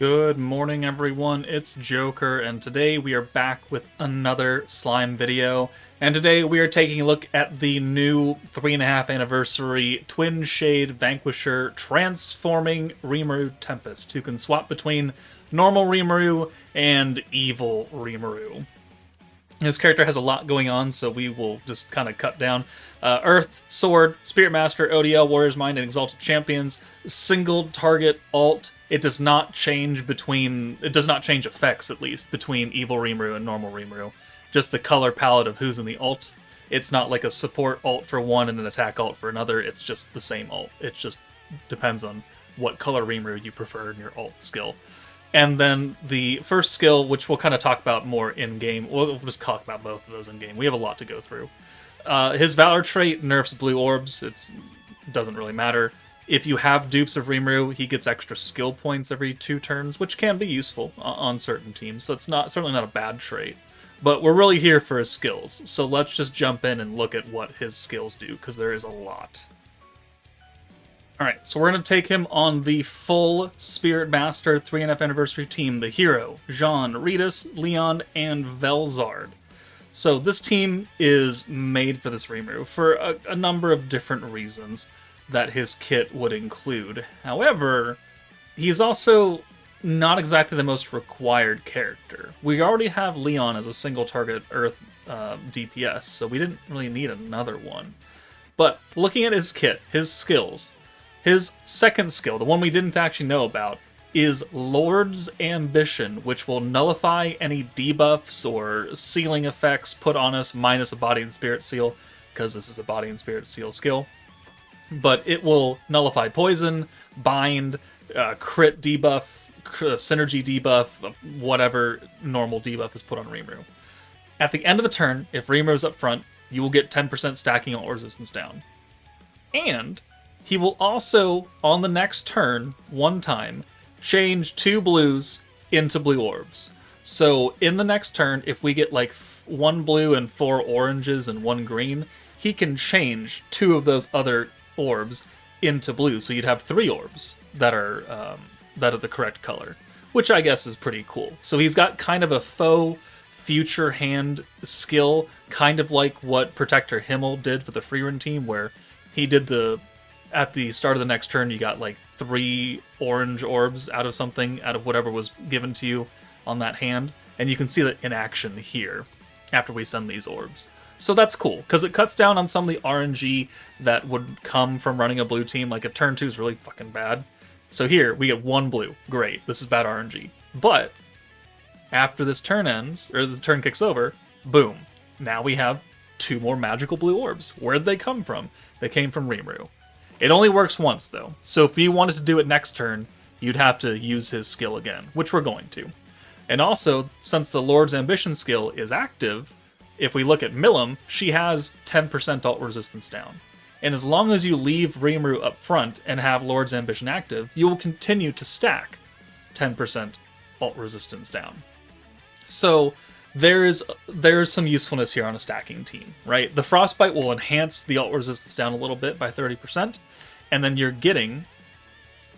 Good morning, everyone. It's Joker, and today we are back with another slime video. And today we are taking a look at the new 3.5 anniversary Twin Shade Vanquisher transforming Rimuru Tempest, who can swap between normal Rimuru and evil Rimuru. His character has a lot going on, so we will just kind of cut down. Earth, Sword, Spirit Master, ODL, Warrior's Mind, and Exalted Champions. Single target alt. It does not change effects, at least, between Evil Rimuru and normal Rimuru. Just the color palette of who's in the alt. It's not like a support alt for one and an attack alt for another. It's just the same alt. It just depends on what color Rimuru you prefer in your alt skill. And then the first skill, which we'll kind of talk about more in-game. We'll just talk about both of those in-game. We have a lot to go through. His Valor trait nerfs blue orbs. It doesn't really matter. If you have dupes of Rimuru, he gets extra skill points every 2 turns, which can be useful on certain teams. So it's certainly not a bad trait. But we're really here for his skills. So let's just jump in and look at what his skills do, because there is a lot. Alright, so we're going to take him on the full Spirit Master 3.5 Anniversary team. The Hero, Jean, Ritas, Leon, and Velzard. So this team is made for this Rimuru for a number of different reasons that his kit would include. However, he's also not exactly the most required character. We already have Leon as a single target Earth DPS, so we didn't really need another one. But looking at his kit, his skills, his second skill, the one we didn't actually know about, is Lord's Ambition, which will nullify any debuffs or sealing effects put on us minus a Body and Spirit seal, because this is a Body and Spirit seal skill. But it will nullify poison, bind, crit debuff, synergy debuff, whatever normal debuff is put on Rimuru. At the end of the turn, if Rimuru's up front, you will get 10% stacking or resistance down. And he will also, on the next turn, one time, change 2 blues into blue orbs. So in the next turn, if we get like 1 blue and 4 oranges and 1 green, he can change 2 of those other orbs into blue. So you'd have 3 orbs that are the correct color, which I guess is pretty cool. So he's got kind of a faux future hand skill, kind of like what Protector Himmel did for the Freerun team, where he did at the start of the next turn, you got like 3 orange orbs out of something, out of whatever was given to you on that hand. And you can see that in action here after we send these orbs. So that's cool, because it cuts down on some of the RNG that would come from running a blue team. Like if turn 2 is really fucking bad. So here, we get 1 blue. Great, this is bad RNG. But after this turn ends, or the turn kicks over, boom. Now we have 2 more magical blue orbs. Where'd they come from? They came from Rimuru. It only works once, though. So if you wanted to do it next turn, you'd have to use his skill again, which we're going to. And also, since the Lord's Ambition skill is active, if we look at Milim, she has 10% alt resistance down. And as long as you leave Rimuru up front and have Lord's Ambition active, you will continue to stack 10% alt resistance down. So there's some usefulness here on a stacking team, right? The Frostbite will enhance the alt resistance down a little bit by 30%, and then you're getting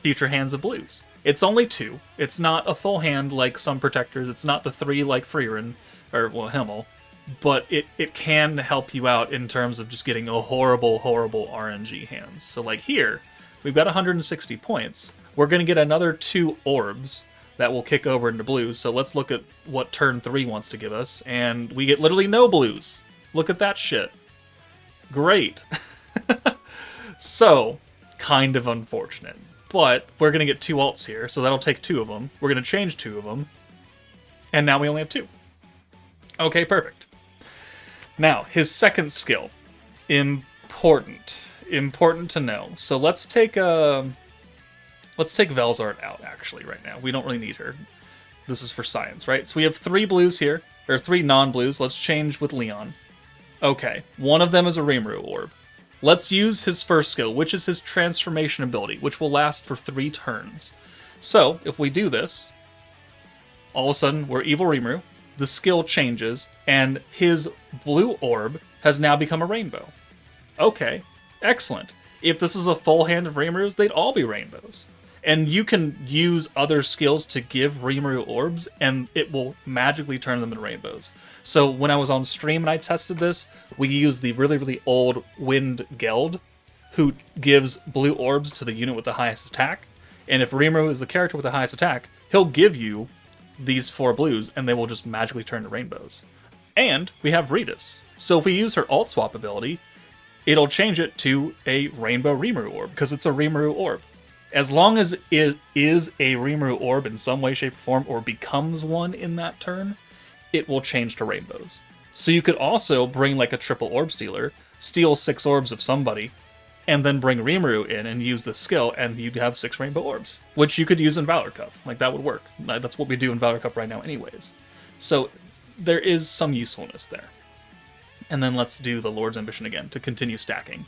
future hands of blues. It's only 2. It's not a full hand like some protectors. It's not the 3 like Freerun, or, well, Himmel. But it can help you out in terms of just getting a horrible, horrible RNG hands. So like here, we've got 160 points. We're going to get another 2 orbs that will kick over into blues. So let's look at what turn 3 wants to give us. And we get literally no blues. Look at that shit. Great. So, kind of unfortunate. But we're going to get 2 alts here, so that'll take 2 of them. We're going to change 2 of them. And now we only have 2. Okay, perfect. Now, his second skill. Important to know. So let's take Velzard out, actually, right now. We don't really need her. This is for science, right? So we have 3 blues here, or 3 non-blues. Let's change with Leon. Okay, one of them is a Rimuru orb. Let's use his first skill, which is his transformation ability, which will last for 3 turns. So, if we do this, all of a sudden, we're Evil Rimuru, the skill changes, and his blue orb has now become a rainbow. Okay, excellent. If this is a full hand of Rimurus, they'd all be rainbows. And you can use other skills to give Rimuru orbs, and it will magically turn them into rainbows. So when I was on stream and I tested this, we used the really, really old Wind Geld, who gives blue orbs to the unit with the highest attack. And if Rimuru is the character with the highest attack, he'll give you these 4 blues, and they will just magically turn to rainbows. And we have Ritas. So if we use her alt swap ability, it'll change it to a rainbow Rimuru orb, because it's a Rimuru orb. As long as it is a Rimuru orb in some way, shape, or form, or becomes one in that turn, it will change to rainbows. So you could also bring like a triple orb stealer, steal 6 orbs of somebody, and then bring Rimuru in and use this skill, and you'd have 6 rainbow orbs, which you could use in Valor Cup. Like, that would work. That's what we do in Valor Cup right now anyways. So there is some usefulness there. And then let's do the Lord's Ambition again to continue stacking.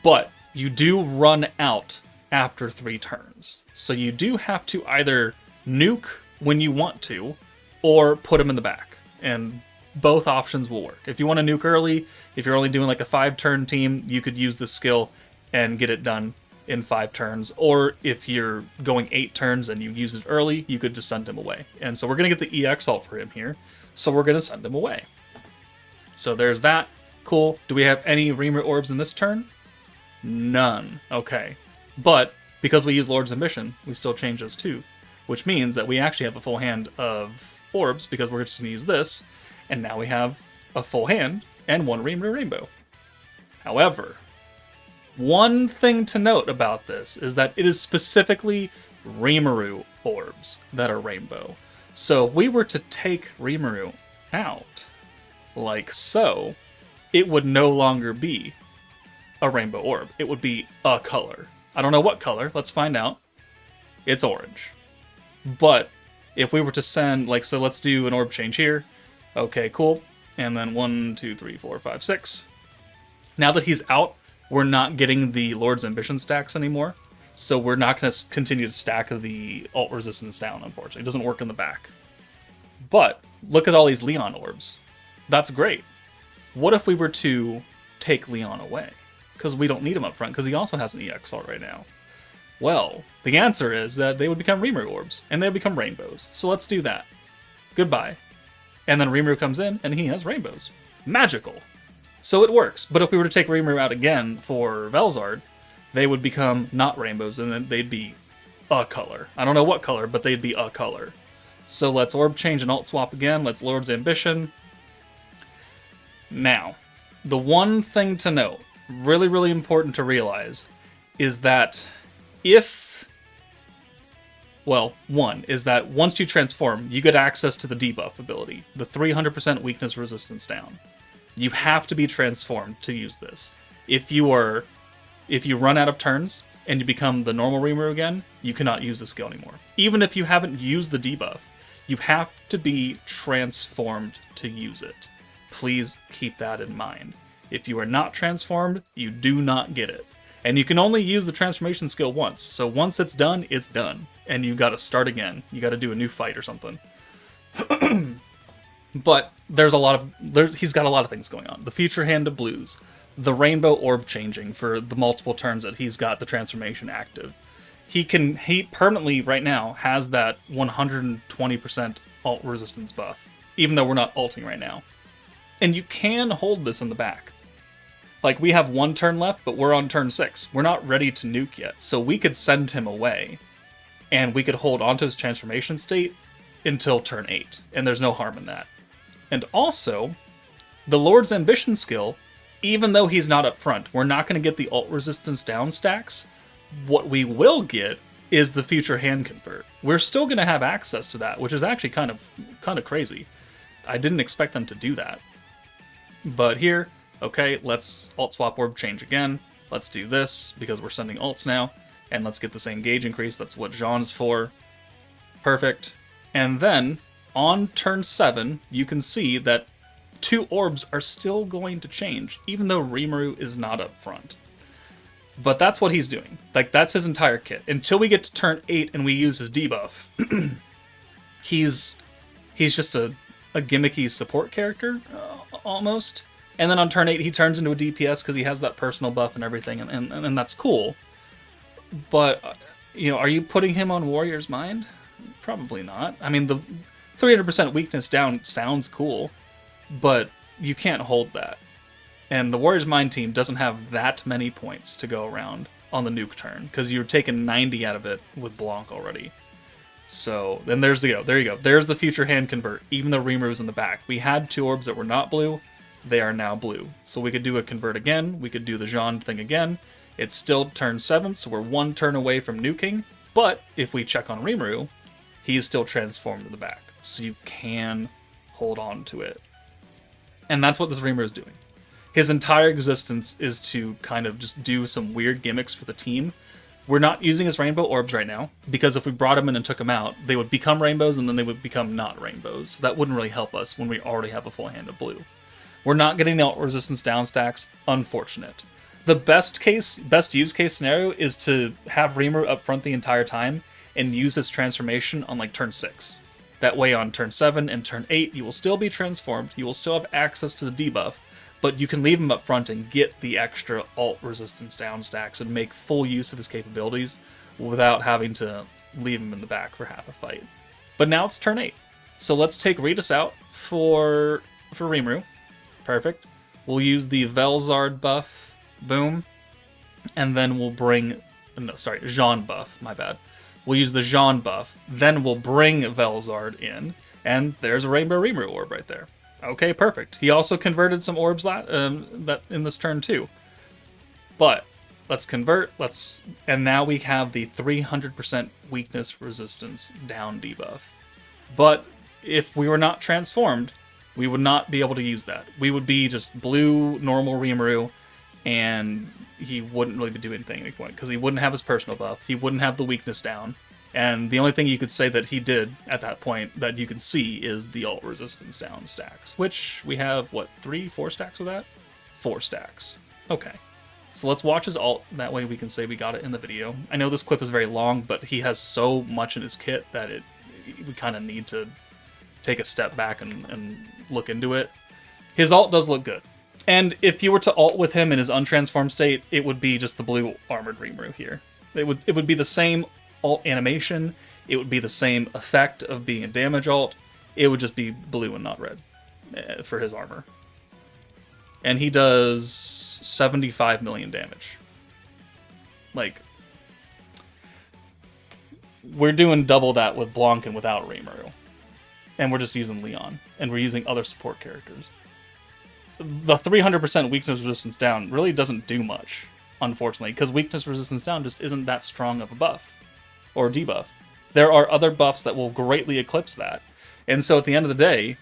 But you do run out after 3 turns. So you do have to either nuke when you want to, or put him in the back. And both options will work. If you want to nuke early, if you're only doing like a 5-turn team, you could use this skill and get it done in 5 turns. Or if you're going 8 turns and you use it early, you could just send him away. And so we're going to get the EX ult for him here. So we're going to send him away. So there's that. Cool. Do we have any Rimuru orbs in this turn? None. Okay. But because we use Lord's Ambition, we still change those too. Which means that we actually have a full hand of orbs, because we're just going to use this. And now we have a full hand and 1 Rimuru rainbow. However, one thing to note about this is that it is specifically Rimuru orbs that are rainbow. So if we were to take Rimuru out, like so, it would no longer be a rainbow orb. It would be a color. I don't know what color. Let's find out. It's orange. But if we were to send, like, so let's do an orb change here. Okay, cool. And then 1, 2, 3, 4, 5, 6. Now that he's out, we're not getting the Lord's Ambition stacks anymore. So we're not going to continue to stack the alt resistance down, unfortunately. It doesn't work in the back. But look at all these Leon orbs. That's great. What if we were to take Leon away? Because we don't need him up front, because he also has an EX ult right now. Well, the answer is that they would become Rimuru orbs, and they would become rainbows. So let's do that. Goodbye. And then Rimuru comes in, and he has rainbows. Magical. So it works. But if we were to take Rimuru out again for Velzard, they would become not rainbows, and then they'd be a color. I don't know what color, but they'd be a color. So let's orb change and alt swap again. Let's Lord's Ambition. Now, the one thing to note, really, really important to realize, is that one is that once you transform, you get access to the debuff ability, the 300% weakness resistance down. You have to be transformed to use this. If you run out of turns and you become the normal Rimuru again, you cannot use the skill anymore. Even if you haven't used the debuff, you have to be transformed to use it. Please keep that in mind. If you are not transformed, you do not get it. And you can only use the transformation skill once. So once it's done, it's done. And you've got to start again. You got to do a new fight or something. But he's got a lot of things going on. The future hand of blues. The rainbow orb changing for the multiple turns that he's got the transformation active. He permanently right now has that 120% alt resistance buff. Even though we're not ulting right now. And you can hold this in the back. Like, we have 1 turn left, but we're on turn 6. We're not ready to nuke yet, so we could send him away. And we could hold onto his transformation state until turn 8. And there's no harm in that. And also, the Lord's Ambition skill, even though he's not up front, we're not going to get the alt resistance down stacks. What we will get is the future hand convert. We're still going to have access to that, which is actually kind of crazy. I didn't expect them to do that. But here, okay, let's alt swap orb change again. Let's do this, because we're sending ults now. And let's get the same gauge increase. That's what Jean's for. Perfect. And then, on turn 7, you can see that 2 orbs are still going to change, even though Rimuru is not up front. But that's what he's doing. Like, that's his entire kit. Until we get to turn 8 and we use his debuff, he's just a gimmicky support character, almost. And then on turn 8, he turns into a DPS because he has that personal buff and everything, and that's cool. But Are you putting him on Warrior's Mind? Probably not. I mean, the 300% weakness down sounds cool, but you can't hold that. And the Warrior's Mind team doesn't have that many points to go around on the nuke turn, because you're taking 90 out of it with Blanc already. So, then there you go. There's the future hand convert, even though Rimuru's in the back. We had 2 orbs that were not blue, they are now blue. So we could do a convert again, we could do the Jean thing again. It's still turn 7, so we're 1 turn away from nuking, but if we check on Rimuru, he's still transformed to the back. So you can hold on to it. And that's what this Rimuru is doing. His entire existence is to kind of just do some weird gimmicks for the team. We're not using his rainbow orbs right now, because if we brought him in and took him out, they would become rainbows and then they would become not rainbows. So that wouldn't really help us when we already have a full hand of blue. We're not getting the alt resistance down stacks, unfortunate. The best use case scenario is to have Rimuru up front the entire time and use his transformation on like turn 6. That way on turn 7 and turn 8, you will still be transformed, you will still have access to the debuff, but you can leave him up front and get the extra alt resistance down stacks and make full use of his capabilities without having to leave him in the back for half a fight. But now it's turn 8. So let's take Ritas out for Rimuru. Perfect. We'll use the Velzard buff. Boom. And then we'll bring... No, sorry, Jean buff. My bad. We'll use the Jean buff. Then we'll bring Velzard in. And there's a Rainbow Rimuru orb right there. Okay, perfect. He also converted some orbs that in this turn too. But let's convert. And now we have the 300% weakness resistance down debuff. But if we were not transformed, we would not be able to use that. We would be just blue normal Rimuru, and he wouldn't really be doing anything at any point because he wouldn't have his personal buff. He wouldn't have the weakness down. And the only thing you could say that he did at that point that you can see is the alt resistance down stacks, which we have, what, 4 stacks of that? 4 stacks. Okay. So let's watch his alt, that way we can say we got it in the video. I know this clip is very long, but he has so much in his kit that we kind of need to take a step back and look into it. His alt does look good. And if you were to alt with him in his untransformed state, it would be just the blue armored Rimuru here. It would be the same alt animation, it would be the same effect of being a damage alt, it would just be blue and not red for his armor. And he does 75 million damage. Like, we're doing double that with Blanc and without Rimuru. And we're just using Leon, and we're using other support characters. The 300% weakness resistance down really doesn't do much, unfortunately, because weakness resistance down just isn't that strong of a buff. Or debuff. There are other buffs that will greatly eclipse that. And so at the end of the day,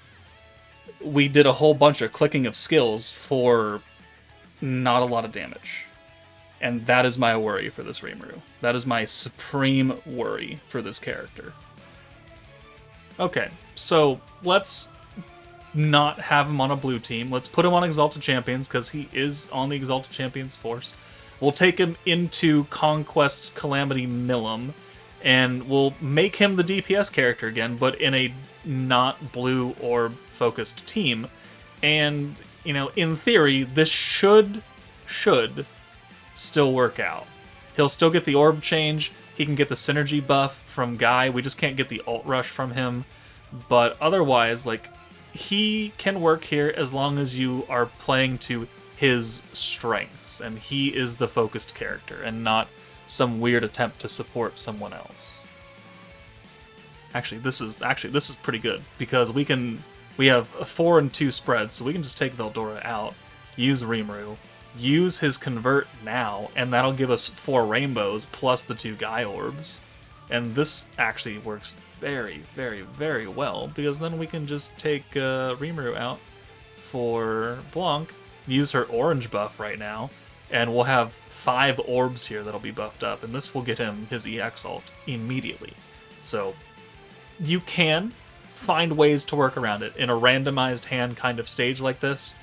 we did a whole bunch of clicking of skills for not a lot of damage. And that is my worry for this Rimuru. That is my supreme worry for this character. Okay, so let's not have him on a blue team. Let's put him on Exalted Champions, because he is on the Exalted Champions force. We'll take him into Conquest Calamity Milim, and we'll make him the DPS character again, but in a not blue orb focused team. And, in theory, this should still work out. He'll still get the orb change, he can get the synergy buff from Guy, we just can't get the ult rush from him. But otherwise, he can work here as long as you are playing to his strengths, and he is the focused character, and not some weird attempt to support someone else. Actually, this is pretty good, because we have a 4 and 2 spread, so we can just take Veldora out, use Rimuru, use his convert now, and that'll give us 4 rainbows plus the 2 Guy orbs. And this actually works very, very, very well, because then we can just take Rimuru out for Blanc, use her orange buff right now, and we'll have 5 orbs here that'll be buffed up, and this will get him his EX ult immediately. So you can find ways to work around it. In a randomized hand kind of stage like this,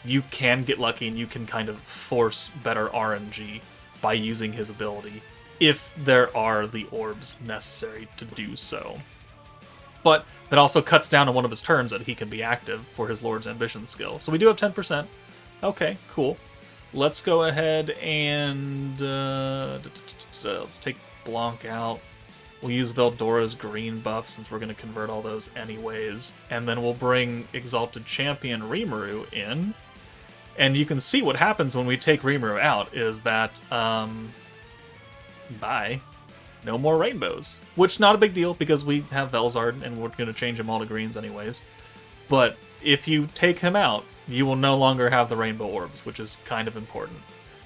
you can get lucky and you can kind of force better RNG by using his ability, if there are the orbs necessary to do so. But that also cuts down on one of his turns that he can be active for his Lord's Ambition skill. So we do have 10%. Okay, cool. Let's go ahead and let's take Blanc out. We'll use Veldora's green buff since we're going to convert all those anyways. And then we'll bring Exalted Champion Rimuru in. And you can see what happens when we take Rimuru out is that, bye. No more rainbows. Which, not a big deal, because we have Velzard, and we're going to change them all to greens anyways. But if you take him out, you will no longer have the rainbow orbs, which is kind of important.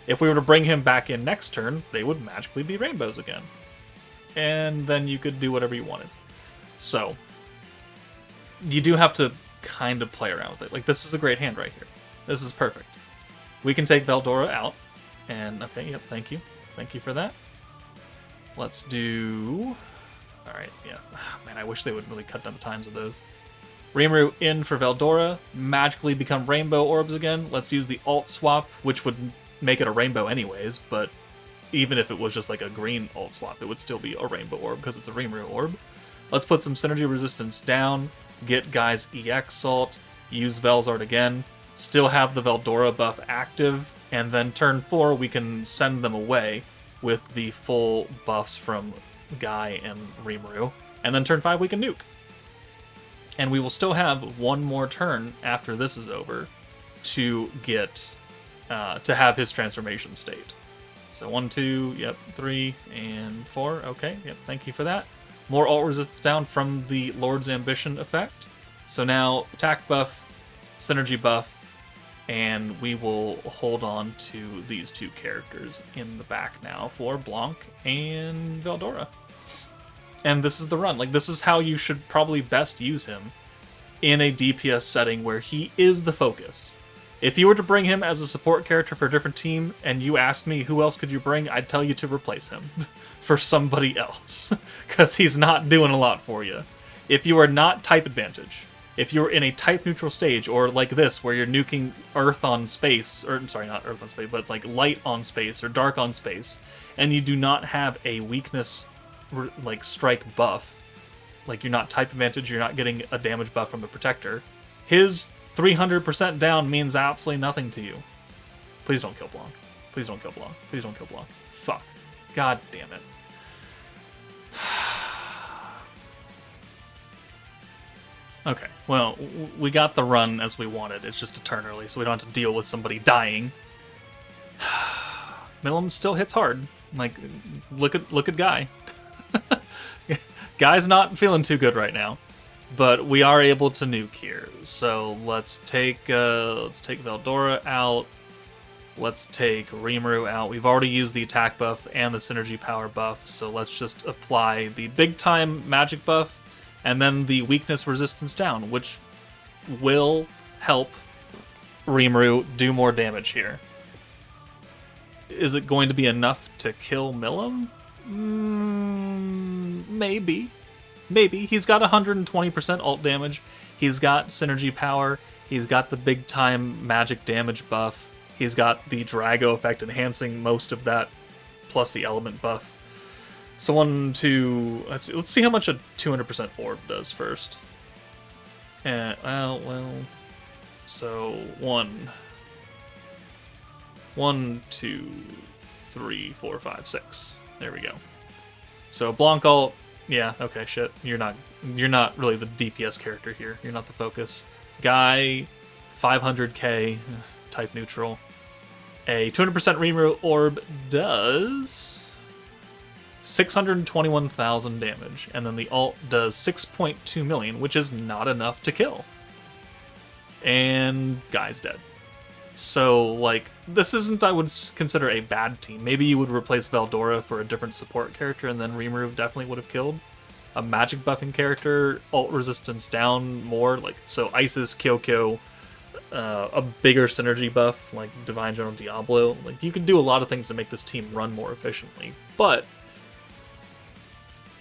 If we were to bring him back in next turn, they would magically be rainbows again. And then you could do whatever you wanted. So, you do have to kind of play around with it. Like, this is a great hand right here. This is perfect. We can take Veldora out, and, okay, yep, thank you. Thank you for that. Let's do... Alright, yeah. Man, I wish they would really cut down the times of those. Rimuru in for Veldora. Magically become rainbow orbs again. Let's use the alt swap, which would make it a rainbow anyways, but even if it was just like a green alt swap, it would still be a rainbow orb because it's a Rimuru orb. Let's put some synergy resistance down, get Guy's EX ult, use Velzard again, still have the Veldora buff active, and then turn 4 we can send them away with the full buffs from Guy and Rimuru. And then turn 5 we can nuke. And we will still have one more turn after this is over to get to have his transformation state. So 1, 2, yep, 3, and 4. Okay, yep, thank you for that. More ult resistance down from the Lord's Ambition effect. So now attack buff, synergy buff, and we will hold on to these two characters in the back now for Blanc and Veldora. And this is the run. Like, this is how you should probably best use him in a DPS setting where he is the focus. If you were to bring him as a support character for a different team, and you asked me who else could you bring, I'd tell you to replace him for somebody else, because he's not doing a lot for you. If you are not type advantage, if you're in a type neutral stage, or like this, where you're nuking Earth on space, or sorry, not Earth on space, but like light on space, or dark on space, and you do not have a weakness, like strike buff, like you're not type advantage, you're not getting a damage buff from the protector, his 300% down means absolutely nothing to you. Please don't kill Blanc. Please don't kill Blanc. Please don't kill Blanc. Fuck. God damn it. Okay, well, we got the run as we wanted. It's just a turn early, so we don't have to deal with somebody dying. Milim still hits hard. Like, look at Guy. Guy's not feeling too good right now. But we are able to nuke here, so let's take Veldora out. Let's take Rimuru out. We've already used the attack buff and the synergy power buff, so let's just apply the big time magic buff and then the weakness resistance down, which will help Rimuru do more damage here. Is it going to be enough to kill Milim? Maybe. Maybe. He's got 120% ult damage. He's got synergy power. He's got the big time magic damage buff. He's got the Drago effect enhancing most of that, plus the element buff. So 1, 2... Let's see how much a 200% orb does first. Well... So 1, 2, 3, 4, 5, 6. There we go. So Blanc ult. Yeah, okay, shit. You're not really the DPS character here. You're not the focus. Guy, 500k, type neutral. A 200% Rimuru orb does 621,000 damage, and then the ult does 6.2 million, which is not enough to kill. And Guy's dead. So, like, this isn't, I would consider, a bad team. Maybe you would replace Veldora for a different support character, and then Rimuru definitely would have killed. A magic buffing character, ult resistance down more, like, so Isis, Kyokyo, a bigger synergy buff, like Divine General Diablo. Like, you can do a lot of things to make this team run more efficiently. But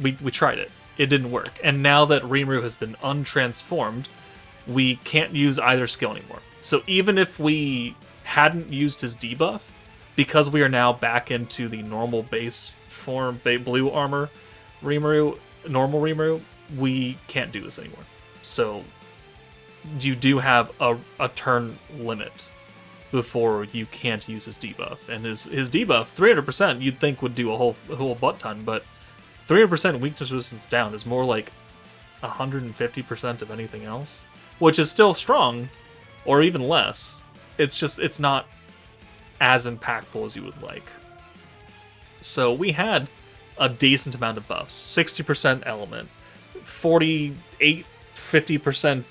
we tried it. It didn't work. And now that Rimuru has been untransformed, we can't use either skill anymore. So even if we hadn't used his debuff, because we are now back into the normal base form, blue armor Rimuru, normal Rimuru, we can't do this anymore. So you do have a turn limit, before you can't use his debuff. And his debuff, 300%, you'd think would do a whole butt ton, but 300% weakness resistance down is more like 150% of anything else, which is still strong, or even less. It's not as impactful as you would like. So we had a decent amount of buffs. 60% element, 48, 50%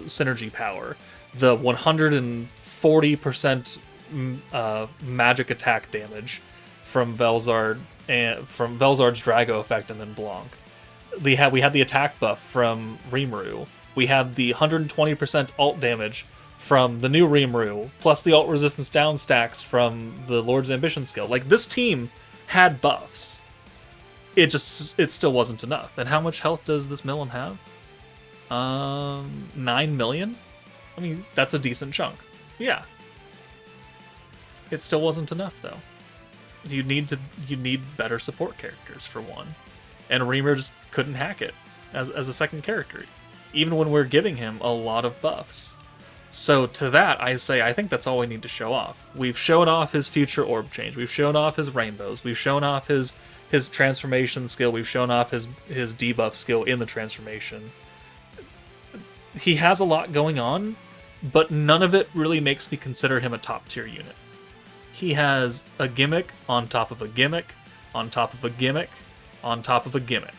synergy power, the 140% magic attack damage from Velzard and from Velzard's Drago effect, and then Blanc. We had the attack buff from Rimuru. We had the 120% ult damage from the new Rimuru, plus the ult resistance down stacks from the Lord's Ambition skill. Like, this team had buffs. It still wasn't enough. And how much health does this Milim have? 9 million? I mean, that's a decent chunk. Yeah. It still wasn't enough, though. You need better support characters, for one. And Rimuru just couldn't hack it as a second character, even when we're giving him a lot of buffs. So to that, I say, I think that's all we need to show off. We've shown off his future orb change. We've shown off his rainbows. We've shown off his transformation skill. We've shown off his debuff skill in the transformation. He has a lot going on, but none of it really makes me consider him a top tier unit. He has a gimmick on top of a gimmick on top of a gimmick on top of a gimmick.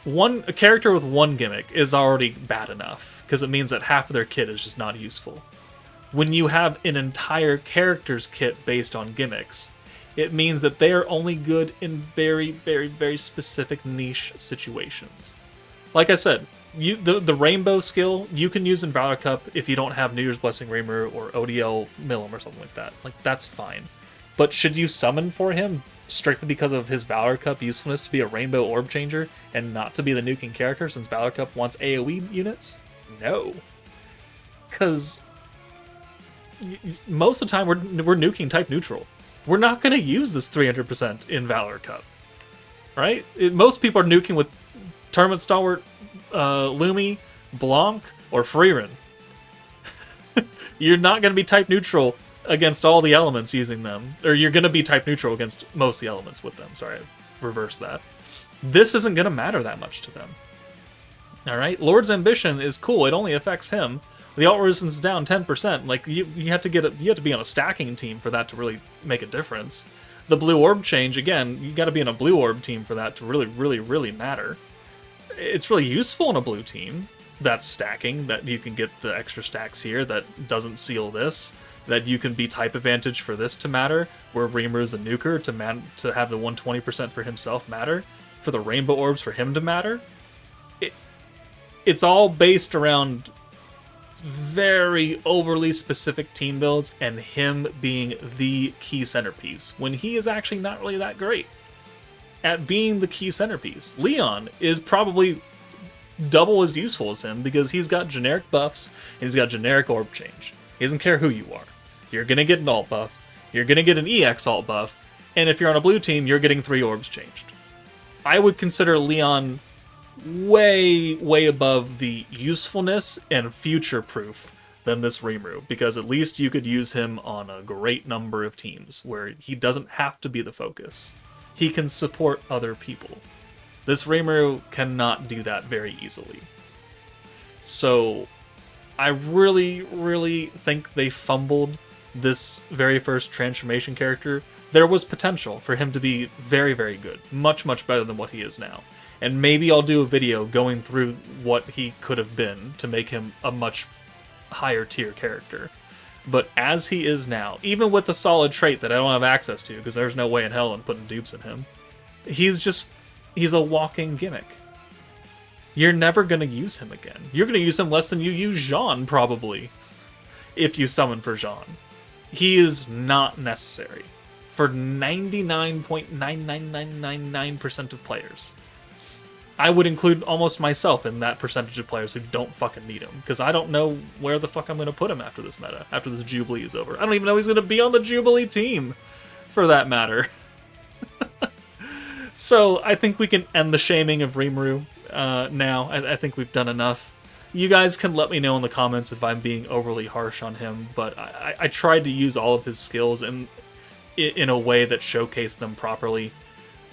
A character with one gimmick is already bad enough, because it means that half of their kit is just not useful. When you have an entire character's kit based on gimmicks, it means that they are only good in very, very, very specific niche situations. Like I said, the rainbow skill you can use in Valor Cup if you don't have New Year's Blessing Rimuru or ODL Milim or something like that. Like, that's fine. But should you summon for him strictly because of his Valor Cup usefulness to be a rainbow orb changer and not to be the nuking character, since Valor Cup wants AoE units? No. Because most of the time we're nuking type neutral. We're not going to use this 300% in Valor Cup. Right? Most people are nuking with Tournament Stalwart, Lumi, Blanc, or Freerin. You're not going to be type neutral against all the elements using them. Or you're going to be type neutral against most of the elements with them. Sorry, I reversed that. This isn't going to matter that much to them. Alright? Lord's Ambition is cool. It only affects him. The ult resistance is down 10%. Like, you have to be on a stacking team for that to really make a difference. The blue orb change, again, you got to be in a blue orb team for that to really, really, really matter. It's really useful in a blue team that's stacking, that you can get the extra stacks here, that doesn't seal this, that you can be type advantage for this to matter, where Rimuru's the nuker to have the 120% for himself matter, for the rainbow orbs for him to matter. It's all based around very overly specific team builds and him being the key centerpiece, when he is actually not really that great at being the key centerpiece. Leon is probably double as useful as him because he's got generic buffs and he's got generic orb change. He doesn't care who you are. You're going to get an alt buff, you're going to get an EX alt buff, and if you're on a blue team, you're getting 3 orbs changed. I would consider Leon way, way above the usefulness and future proof than this Rimuru, because at least you could use him on a great number of teams where he doesn't have to be the focus. He can support other people. This Rimuru cannot do that very easily. So I really, really think they fumbled this very first transformation character. There was potential for him to be very, very good. Much, much better than what he is now. And maybe I'll do a video going through what he could have been to make him a much higher tier character. But as he is now, even with the solid trait that I don't have access to, because there's no way in hell I'm putting dupes in him, he's a walking gimmick. You're never going to use him again. You're going to use him less than you use Jean, probably, if you summon for Jean. He is not necessary for 99.99999% of players. I would include almost myself in that percentage of players who don't fucking need him, because I don't know where the fuck I'm going to put him after this meta, after this Jubilee is over. I don't even know he's going to be on the Jubilee team, for that matter. So I think we can end the shaming of Rimuru now. I think we've done enough. You guys can let me know in the comments if I'm being overly harsh on him, but I tried to use all of his skills in a way that showcased them properly.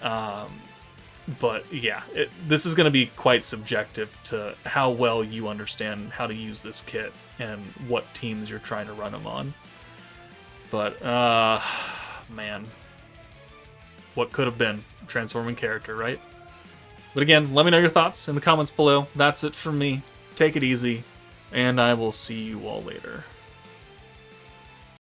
But yeah, this is going to be quite subjective to how well you understand how to use this kit and what teams you're trying to run him on. But, man. What could have been a transforming character, right? But again, let me know your thoughts in the comments below. That's it from me. Take it easy, and I will see you all later.